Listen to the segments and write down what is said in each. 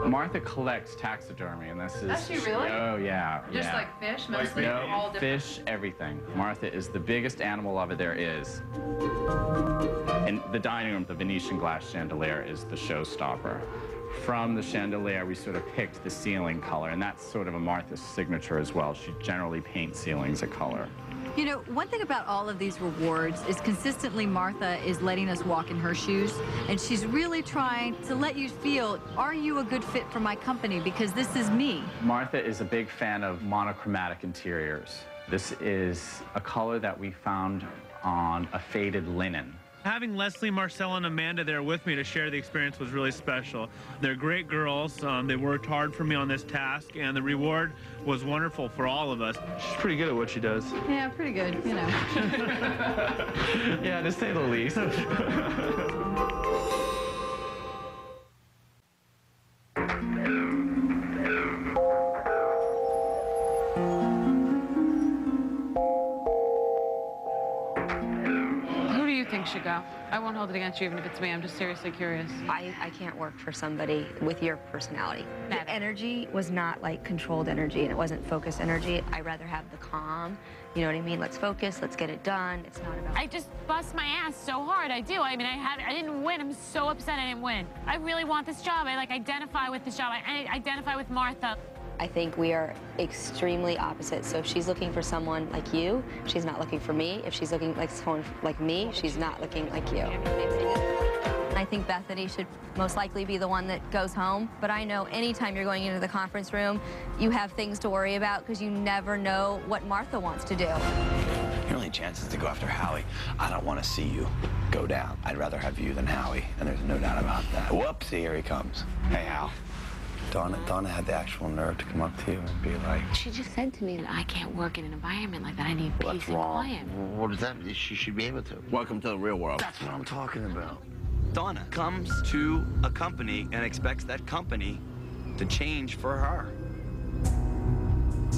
Martha collects taxidermy, and this is... Does she really? Oh, yeah. Just like fish, mostly? No, all different? fish, everything. Martha is the biggest animal lover there is. In the dining room, the Venetian glass chandelier is the showstopper. From the chandelier, we sort of picked the ceiling color, and that's sort of a Martha's signature as well. She generally paints ceilings a color. You know, one thing about all of these rewards is consistently Martha is letting us walk in her shoes, and she's really trying to let you feel, are you a good fit for my company, because this is me. Martha is a big fan of monochromatic interiors. This is a color that we found on a faded linen. Having Leslie, Marcella, and Amanda there with me to share the experience was really special. They're great girls. They worked hard for me on this task, and the reward was wonderful for all of us. She's pretty good at what she does. Yeah, pretty good, you know. Yeah, to say the least. Should go. I won't hold it against you even if it's me. I'm just seriously curious. I can't work for somebody with your personality. Never. The energy was not like controlled energy, and it wasn't focused energy. I rather have the calm, you know what I mean? Let's focus, let's get it done. It's not about... I just bust my ass so hard. I do. I mean, I didn't win. I'm so upset I didn't win. I really want this job. I identify with this job. I identify with Martha. I think we are extremely opposite. So if she's looking for someone like you, she's not looking for me. If she's looking like someone like me, she's not looking like you. I think Bethany should most likely be the one that goes home. But I know anytime you're going into the conference room, you have things to worry about because you never know what Martha wants to do. Your only chance is to go after Howie. I don't want to see you go down. I'd rather have you than Howie, and there's no doubt about that. Whoopsie, here he comes. Hey, Hal. Donna had the actual nerve to come up to you and be like... She just said to me that I can't work in an environment like that. I need peace and quiet. What does that mean? She should be able to. Welcome to the real world. That's what I'm talking about. Donna comes to a company and expects that company to change for her.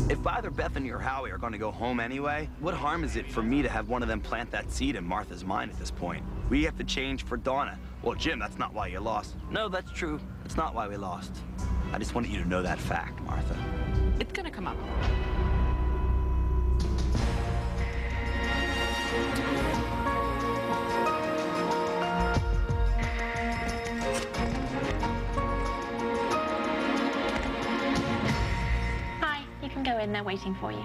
If either Bethany or Howie are going to go home anyway, what harm is it for me to have one of them plant that seed in Martha's mind at this point? We have to change for Donna. Well, Jim, that's not why you lost. No, that's true. That's not why we lost. I just wanted you to know that fact, Martha. It's gonna come up. Hi, you can go in. They're waiting for you.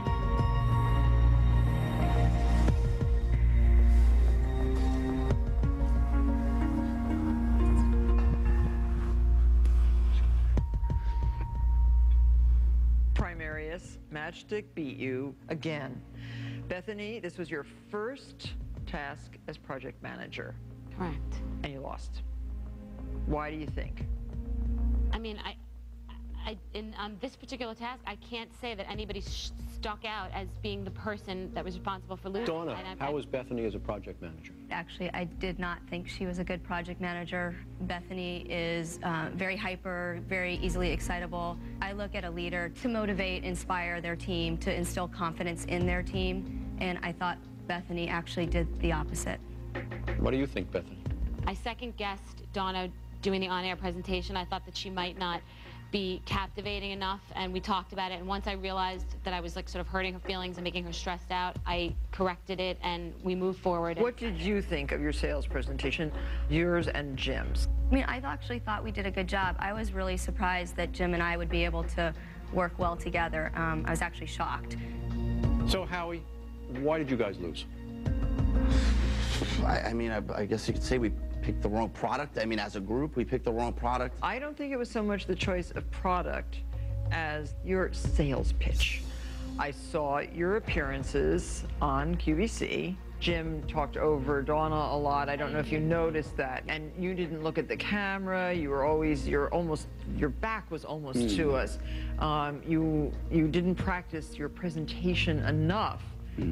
Matchstick beat you again. Bethany, this was your first task as project manager. Correct. And you lost. Why do you think? I mean, on this particular task, I can't say that anybody stuck out as being the person that was responsible for losing. Donna, how was Bethany as a project manager? Actually, I did not think she was a good project manager. Bethany is very hyper, very easily excitable. I look at a leader to motivate, inspire their team, to instill confidence in their team, and I thought Bethany actually did the opposite. What do you think, Bethany? I second-guessed Donna doing the on-air presentation. I thought that she might not be captivating enough, and we talked about it, and once I realized that I was like sort of hurting her feelings and making her stressed out, I corrected it and we moved forward. What did you think of your sales presentation, yours and Jim's? I mean, I actually thought we did a good job. I was really surprised that Jim and I would be able to work well together. I was actually shocked. So, Howie, why did you guys lose? I mean, I guess you could say we picked the wrong product. I mean, as a group, we picked the wrong product. I don't think it was so much the choice of product as your sales pitch. I saw your appearances on QVC. Jim talked over Donna a lot. I don't know if you noticed that. And you didn't look at the camera. You were always, your back was almost to us. You didn't practice your presentation enough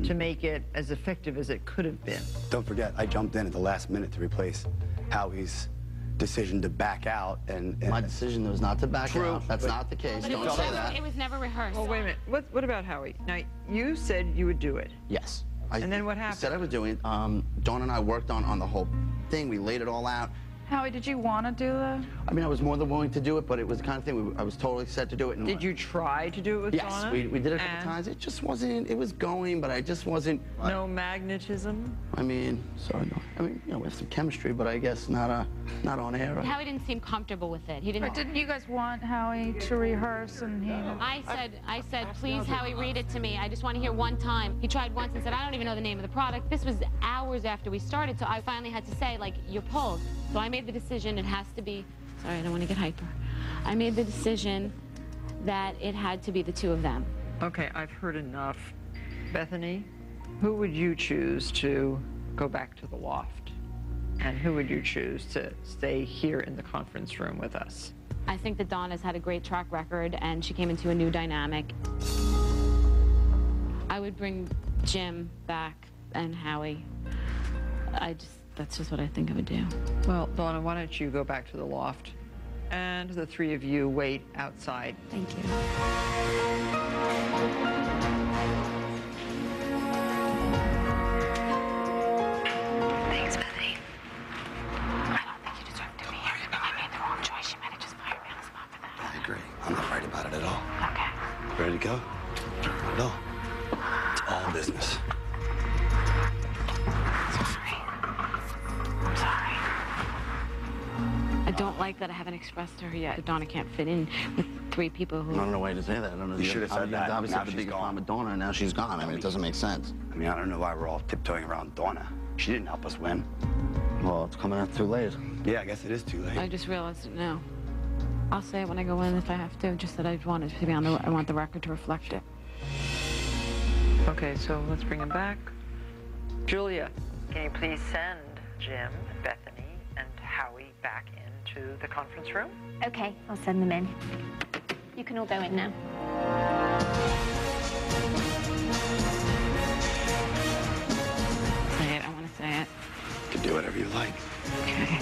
to make it as effective as it could have been. Don't forget, I jumped in at the last minute to replace Howie's decision to back out. And my decision was not to back out. That's not the case. Don't say that. It was never rehearsed. Well, wait a minute. What about Howie? Now, you said you would do it. Yes. And then what happened? I said I was doing it. Dawn and I worked on the whole thing. We laid it all out. Howie, did you want to do the... I mean, I was more than willing to do it, but it was the kind of thing I was totally set to do it. And Did you try to do it with Donna? Yes, we did it a couple times. It just wasn't, it was going, but I just wasn't. No magnetism? I mean, sorry, no. I mean, you know, we have some chemistry, but I guess not on air. Howie didn't seem comfortable with it. He didn't. But didn't you guys want Howie to rehearse and he... I said, please, Howie, read it to me. I just want to hear one time. He tried once and said, I don't even know the name of the product. This was hours after we started, so I finally had to say, like, you're pulled. So I made the decision it has to be, sorry, I don't want to get hyper. I made the decision that it had to be the two of them. Okay, I've heard enough. Bethany, who would you choose to go back to the loft? And who would you choose to stay here in the conference room with us? I think that Donna's had a great track record and she came into a new dynamic. I would bring Jim back and Howie. That's just what I think I would do. Well, Donna, why don't you go back to the loft and the three of you wait outside. Thank you. Thanks, Bethany. I don't think you deserve to be here. I made the wrong choice. You might have just fired me on the spot for that. I agree. I'm not worried about it at all. Okay. Ready to go? No. It's all business. I'm sorry. I don't like that I haven't expressed to her yet. That Donna can't fit in with three people who... I don't know why to say that. I don't know. You should have said that. Obviously, Now the she's biggest gone. problem with Donna, and now she's gone. I mean, it doesn't make sense. I mean, I don't know why we're all tiptoeing around Donna. She didn't help us win. Well, it's coming out too late. Yeah, I guess it is too late. I just realized it now. I'll say it when I go in if I have to, just that I want it to be on the... I want the record to reflect it. Okay, so let's bring him back. Julia, can you please send Jim, Bethany, and Howie back into the conference room? Okay, I'll send them in. You can all go in now. Say it. I want to say it. You can do whatever you like. Okay.